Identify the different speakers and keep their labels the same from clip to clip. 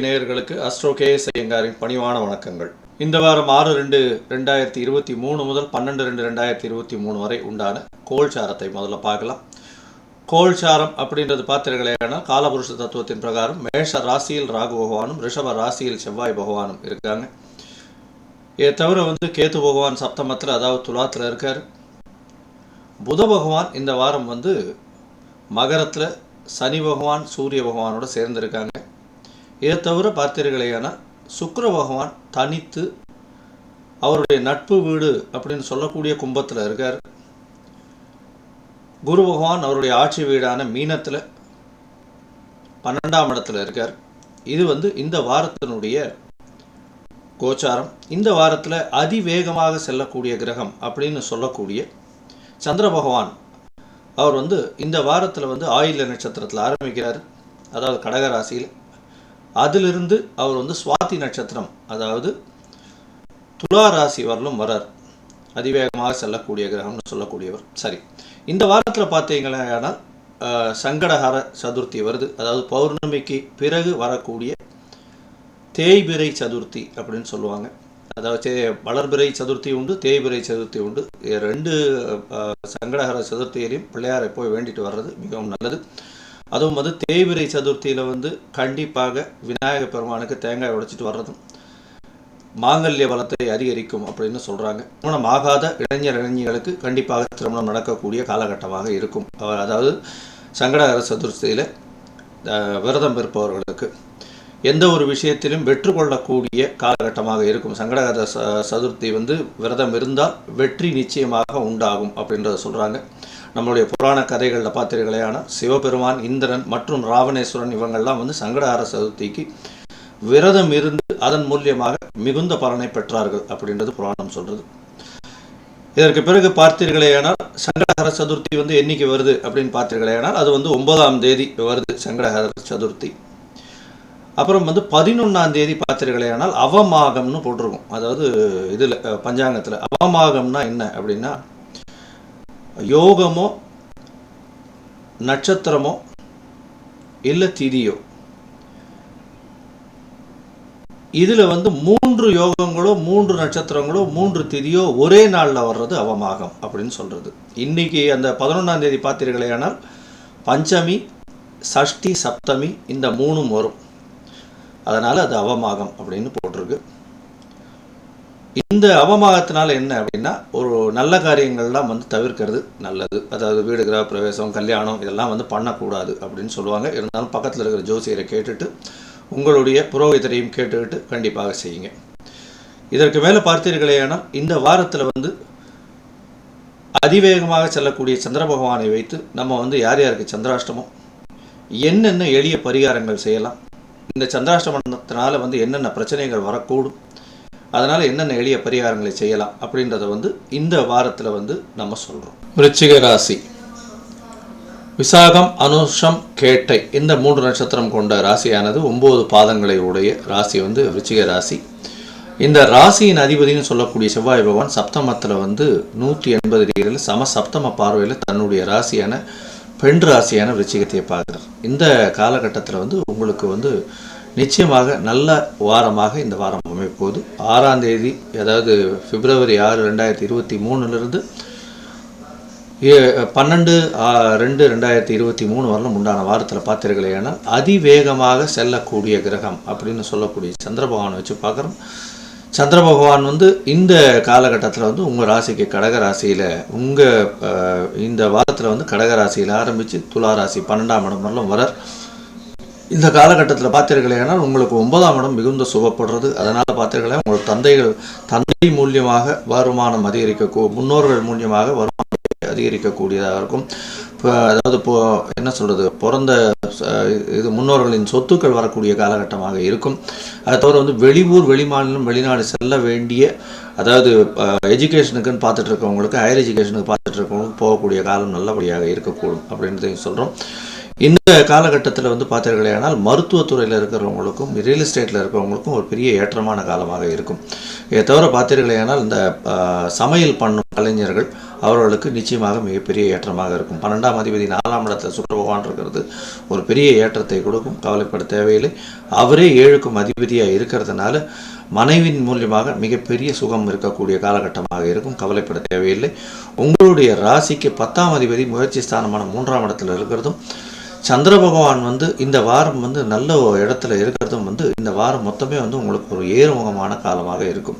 Speaker 1: நேயர்களுக்கு astro KS ஐயங்காரின் பணிவான வணக்கங்கள். இந்த வாரம் 6/2/2023 முதல் 12/2/2023 வரை உண்டான கோல்சாரத்தை முதல்ல பார்க்கலாம். கோல்சாரம் அப்படின்றது பார்த்தீர்களேனா காலபுருஷ தத்துவத்தின் பிரகாரம் மேஷ ராசியில் ராகு பகவானும் ரிஷப ராசியில் செவ்வாய் பகவானும் இருக்காங்க. இதை தவிர கேத்து பகவான் சப்தமத்தில் அதாவது துலாத்தில் இருக்கார். புத பகவான் இந்த வாரம் மகரத்தில் சனி பகவான் சூரிய பகவானோட சேர்ந்திருக்காங்க. இதை தவிர பார்த்தீர்களேனால் சுக்கிர பகவான் தனித்து அவருடைய நட்பு வீடு அப்படின்னு சொல்லக்கூடிய கும்பத்தில் இருக்கார். குரு பகவான் அவருடைய ஆட்சி வீடான மீனத்தில் 12ஆம் இடத்துல இருக்கார். இது இந்த வாரத்தினுடைய கோச்சாரம். இந்த வாரத்தில் அதிவேகமாக செல்லக்கூடிய கிரகம் அப்படின்னு சொல்லக்கூடிய சந்திர பகவான் அவர் இந்த வாரத்தில் ஆயில்ய நட்சத்திரத்தில் ஆரம்பிக்கிறார், அதாவது கடகராசியில். அதிலிருந்து அவர் சுவாதி நட்சத்திரம் அதாவது துலா ராசி வரலும் வரார். அதிவேகமாக செல்லக்கூடிய கிரகம்னு சொல்லக்கூடியவர். சரி, இந்த வாரத்தில் பார்த்தீங்கன்னா சங்கடஹர சதுர்த்தி வருது. அதாவது பௌர்ணமிக்கு பிறகு வரக்கூடிய தேய்பிரை சதுர்த்தி அப்படின்னு சொல்லுவாங்க. அதாவது வளர்பிறை சதுர்த்தி உண்டு, தேய்பிரை சதுர்த்தி உண்டு. ரெண்டு சங்கடஹர சதுர்த்தியிலையும் பிள்ளையாரை போய் வேண்டிட்டு வர்றது மிகவும் நல்லது. அதுவும் தேய்பிரை சதுர்த்தியில் கண்டிப்பாக விநாயக பெருமானுக்கு தேங்காய் உடைச்சிட்டு வர்றதும் மாங்கல்ய பலத்தை அதிகரிக்கும் அப்படின்னு சொல்கிறாங்க. திருமணம் ஆகாத இளைஞர்களுக்கு கண்டிப்பாக திருமணம் நடக்கக்கூடிய காலகட்டமாக இருக்கும். அதாவது சங்கடஹர சதுர்த்தியில் விரதம் இருப்பவர்களுக்கு எந்த ஒரு விஷயத்திலும் வெற்றி கொள்ளக்கூடிய காலகட்டமாக இருக்கும். சங்கடஹர சதுர்த்தி விரதம் இருந்தால் வெற்றி நிச்சயமாக உண்டாகும் அப்படின்றத சொல்கிறாங்க. நம்மளுடைய புராண கதைகளில் பார்த்தீர்களேனா சிவபெருமான், இந்திரன் மற்றும் ராவணேஸ்வரன் இவங்கள்லாம் சங்கடஹர சதுர்த்திக்கு விரதம் இருந்து அதன் மூலியமாக மிகுந்த பலனை பெற்றார்கள் அப்படின்றது புராணம் சொல்கிறது. இதற்கு பிறகு பார்த்தீர்களேனால் சங்கடஹர சதுர்த்தி என்னைக்கு வருது அப்படின்னு பார்த்தீர்களேனால் அது 9ஆம் தேதி வருது சங்கடஹர சதுர்த்தி. அப்புறம் 11ஆம் தேதி பார்த்தீர்களேனால் அவமாகம்னு போட்டிருக்கும். அதாவது இதில் பஞ்சாங்கத்தில் அவமாகம்னா என்ன அப்படின்னா யோகமோ நட்சத்திரமோ இல்லை திதியோ, இதில் 3 யோகங்களோ 3 நட்சத்திரங்களோ 3 திதியோ ஒரே நாளில் வர்றது அவமாகம் அப்படின்னு சொல்கிறது. இன்றைக்கி அந்த 11ஆம் தேதி பார்த்தீர்களேனால் பஞ்சமி, சஷ்டி, சப்தமி இந்த 3 வரும். அதனால் அது அவமாகம் அப்படின்னு போட்டிருக்கு. இந்த அவமாகத்தினால என்ன அப்படின்னா ஒரு நல்ல காரியங்கள்லாம் தவிர்க்கிறது நல்லது. அதாவது வீடு கிரக பிரவேசம், கல்யாணம் இதெல்லாம் பண்ணக்கூடாது அப்படின்னு சொல்லுவாங்க. இருந்தாலும் பக்கத்தில் இருக்கிற ஜோசியரை கேட்டுட்டு உங்களுடைய புரோகிதரையும் கேட்டுக்கிட்டு கண்டிப்பாக செய்யுங்க. இதற்கு மேலே பார்த்தீர்களேனால் இந்த வாரத்தில் அதிவேகமாக செல்லக்கூடிய சந்திர பகவானை வைத்து நம்ம யார் யாருக்கு சந்திராஷ்டமம், என்னென்ன எளிய பரிகாரங்கள் செய்யலாம், இந்த சந்திராஷ்டமத்தினால என்னென்ன பிரச்சனைகள் வரக்கூடும், அதனால் என்னென்ன எளிய பரிகாரங்களை செய்யலாம் அப்படின்றத இந்த வாரத்தில் நம்ம சொல்கிறோம். விருச்சிக ராசி விசாகம், அனுஷம், கேட்டை இந்த 3 நட்சத்திரம் கொண்ட ராசியானது 9 பாதங்களை உடைய ராசி விருச்சிக ராசி. இந்த ராசியின் அதிபதினு சொல்லக்கூடிய செவ்வாய் பகவான் சப்தமத்தில் 180 டிகிரியில் சம சப்தம பார்வையில் தன்னுடைய ராசியான பெண் ராசியான விருச்சிகத்தை பார்க்குறார். இந்த காலகட்டத்தில் உங்களுக்கு நிச்சயமாக நல்ல வாரமாக இந்த வாரம் அமைப்போது 6ஆம் தேதி அதாவது பிப்ரவரி 6, 2023 12/2/2023 வரலும் உண்டான வாரத்தில் பார்த்தீர்களேனால் அதிவேகமாக செல்லக்கூடிய கிரகம் அப்படின்னு சொல்லக்கூடிய சந்திர பகவானை வச்சு பார்க்குறோம். சந்திர பகவான் இந்த காலகட்டத்தில் உங்கள் ராசிக்கு கடகராசியில் இந்த வாரத்தில் கடகராசியில் ஆரம்பித்து துலா ராசி 12ஆம் இடம் வரலும் வரார். இந்த காலகட்டத்தில் பார்த்தீர்களேனால் உங்களுக்கு 9ஆம் இடம் மிகுந்த சுகப்படுறது. அதனால் பார்த்தீர்களே உங்கள் தந்தை மூலியமாக வருமானம் முன்னோர்கள் மூலியமாக வருமானம் அதிகரிக்கக்கூடியதாக இருக்கும். அதாவது என்ன சொல்கிறது, பிறந்த முன்னோர்களின் சொத்துக்கள் வரக்கூடிய காலகட்டமாக இருக்கும். அதை தவிர வெளியூர், வெளிமாநிலம், வெளிநாடு செல்ல வேண்டிய அதாவது எஜுகேஷனுக்குன்னு பார்த்துட்டு இருக்கவங்களுக்கு, ஹையர் எஜுகேஷனுக்கு பார்த்துட்டு இருக்கவங்களுக்கு போகக்கூடிய காலம் நல்லபடியாக இருக்கக்கூடும் அப்படின்றதையும் சொல்கிறோம். இந்த காலகட்டத்தில் பார்த்தீர்களேனால் மருத்துவத்துறையில் இருக்கிறவங்களுக்கும் ரியல் எஸ்டேட்டில் இருக்கிறவங்களுக்கும் ஒரு பெரிய ஏற்றமான காலமாக இருக்கும். இதை தவிர பார்த்தீர்களேனால் இந்த சமையல் பண்ணும் கலைஞர்கள், அவர்களுக்கு நிச்சயமாக மிகப்பெரிய ஏற்றமாக இருக்கும். 12ஆம் அதிபதி 4ஆம் இடத்துல சுக்கிர பகவான் இருக்கிறது ஒரு பெரிய ஏற்றத்தை கொடுக்கும், கவலைப்பட தேவையில்லை. அவரே 7க்கும் அதிபதியாக இருக்கிறதுனால மனைவின் மூலியமாக மிகப்பெரிய சுகம் இருக்கக்கூடிய காலகட்டமாக இருக்கும், கவலைப்பட தேவையில்லை. உங்களுடைய ராசிக்கு 10ஆம் அதிபதி முயற்சி ஸ்தானமான 3ஆம் இடத்துல இருக்கிறதும் சந்திர பகவான் இந்த வாரம் நல்ல இடத்துல இருக்கிறதும் இந்த வாரம் மொத்தமே உங்களுக்கு ஒரு ஏறுமுகமான காலமாக இருக்கும்.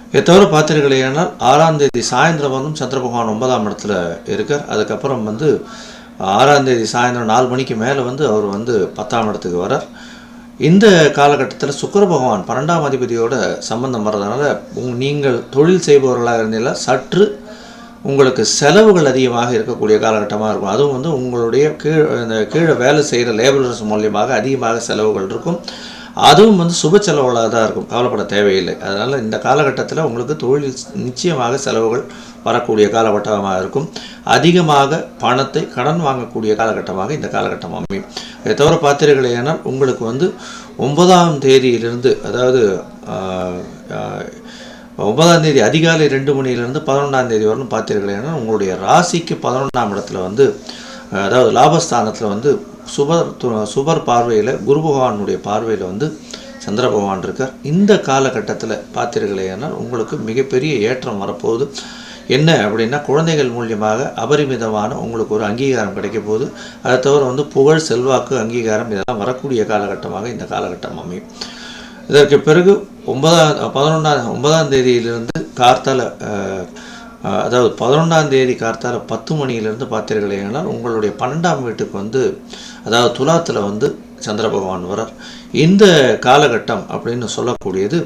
Speaker 1: இதை தவிர பார்த்தீர்களேனால் 6ஆம் தேதி சாயந்தரம் சந்திர பகவான் 9ஆம் இடத்துல இருக்கார். அதுக்கப்புறம் 6ஆம் தேதி சாயந்தரம் 4 மணிக்கு மேலே அவர் 10ஆம் இடத்துக்கு வரார். இந்த காலகட்டத்தில் சுக்கிர பகவான் 12ஆம் அதிபதியோட சம்பந்தம் வர்றதுனால நீங்கள் தொழில் செய்பவர்களாக இருந்தீங்கன்னா சற்று உங்களுக்கு செலவுகள் அதிகமாக இருக்கக்கூடிய காலகட்டமாக இருக்கும். அதுவும் உங்களுடைய கீழே வேலை செய்கிற லேபரர்ஸ் மூலியமாக அதிகமாக செலவுகள் இருக்கும். அதுவும் சுப செலவுகளாக தான் இருக்கும், கவலைப்பட தேவையில்லை. அதனால் இந்த காலகட்டத்தில் உங்களுக்கு தொழில் நிச்சயமாக செலவுகள் வரக்கூடிய காலகட்டமாக இருக்கும். அதிகமாக பணத்தை கடன் வாங்கக்கூடிய காலகட்டமாக இந்த காலகட்டம் அமையும். இதை தவிர பார்த்தீர்களேனால் உங்களுக்கு 9ஆம் தேதியிலிருந்து, அதாவது 9ஆம் தேதி அதிகாலை 2 மணியிலிருந்து 11ஆம் தேதி வரலும் பார்த்தீர்களேனா உங்களுடைய ராசிக்கு 11ஆம் இடத்துல அதாவது லாபஸ்தானத்தில் சுபர் பார்வையில் குரு பகவானுடைய பார்வையில் சந்திர பகவான் இருக்கார். இந்த காலகட்டத்தில் பார்த்தீர்களேனால் உங்களுக்கு மிகப்பெரிய ஏற்றம் வரப்போகுது. என்ன அப்படின்னா, குழந்தைகள் மூலியமாக அபரிமிதமான உங்களுக்கு ஒரு அங்கீகாரம் கிடைக்க போகுது. அதை தவிர புகழ், செல்வாக்கு, அங்கீகாரம் இதெல்லாம் வரக்கூடிய காலகட்டமாக இந்த காலகட்டம் அமையும். இதற்கு பிறகு 9ஆம் தேதியிலிருந்து கார்த்தால, அதாவது 11ஆம் தேதி கார்த்தால 10 மணியிலிருந்து பார்த்தீர்களேனால் உங்களுடைய 12ஆம் வீட்டுக்கு அதாவது துலாத்தில் சந்திர பகவான் வரார். இந்த காலகட்டம் அப்படின்னு சொல்லக்கூடியது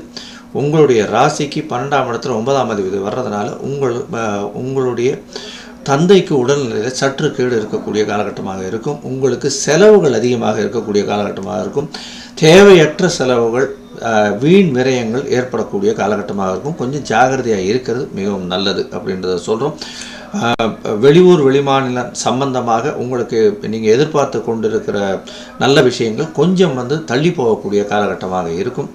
Speaker 1: உங்களுடைய ராசிக்கு 12ஆம் இடத்துல 9ஆம் அதிபதி வர்றதுனால உங்களுடைய தந்தைக்கு உடல்நிலையில் சற்று கேடு இருக்கக்கூடிய காலகட்டமாக இருக்கும். உங்களுக்கு செலவுகள் அதிகமாக இருக்கக்கூடிய காலகட்டமாக இருக்கும். தேவையற்ற செலவுகள், வீண் விரயங்கள் ஏற்படக்கூடிய காலகட்டமாக இருக்கும். கொஞ்சம் ஜாகிரதையாக இருக்கிறது மிகவும் நல்லது அப்படின்றத சொல்கிறோம். வெளியூர் வெளிமாநிலம் சம்பந்தமாக உங்களுக்கு நீங்கள் எதிர்பார்த்து கொண்டிருக்கிற நல்ல விஷயங்கள் கொஞ்சம் தள்ளி போகக்கூடிய காலகட்டமாக இருக்கும்.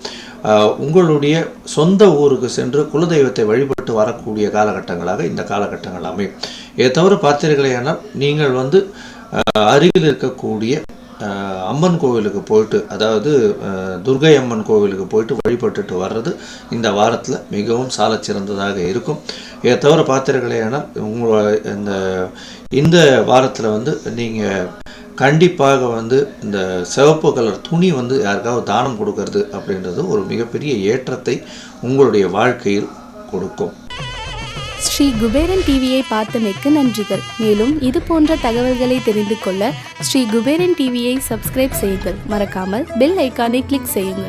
Speaker 1: உங்களுடைய சொந்த ஊருக்கு சென்று குலதெய்வத்தை வழிபட்டு வரக்கூடிய காலகட்டங்களாக இந்த காலகட்டங்கள் அமையும். இதை தவிர பார்த்தீர்களேனால் நீங்கள் அருகில் இருக்கக்கூடிய அம்மன் கோவிலுக்கு போயிட்டு, அதாவது துர்கை அம்மன் கோவிலுக்கு போயிட்டு வழிபட்டுட்டு வர்றது இந்த வாரத்தில் மிகவும் சால சிறந்ததாக இருக்கும். இதை தவிர பார்த்தீர்களேனால் இந்த வாரத்தில் நீங்கள் கண்டிப்பாக இந்த சிவப்பு கலர் துணி யாருக்காவது தானம் கொடுக்கறது அப்படின்றது ஒரு மிகப்பெரிய ஏற்றத்தை உங்களுடைய வாழ்க்கையில் கொடுக்கும்.
Speaker 2: ஸ்ரீ குபேரன் டிவியை பார்த்தமைக்கு நன்றிகள். மேலும் இது போன்ற தகவல்களை தெரிந்து கொள்ள ஸ்ரீ குபேரன் டிவியை சப்ஸ்கிரைப் செய்யுங்கள். மறக்காமல் பெல் ஐக்கானை கிளிக் செய்யுங்கள்.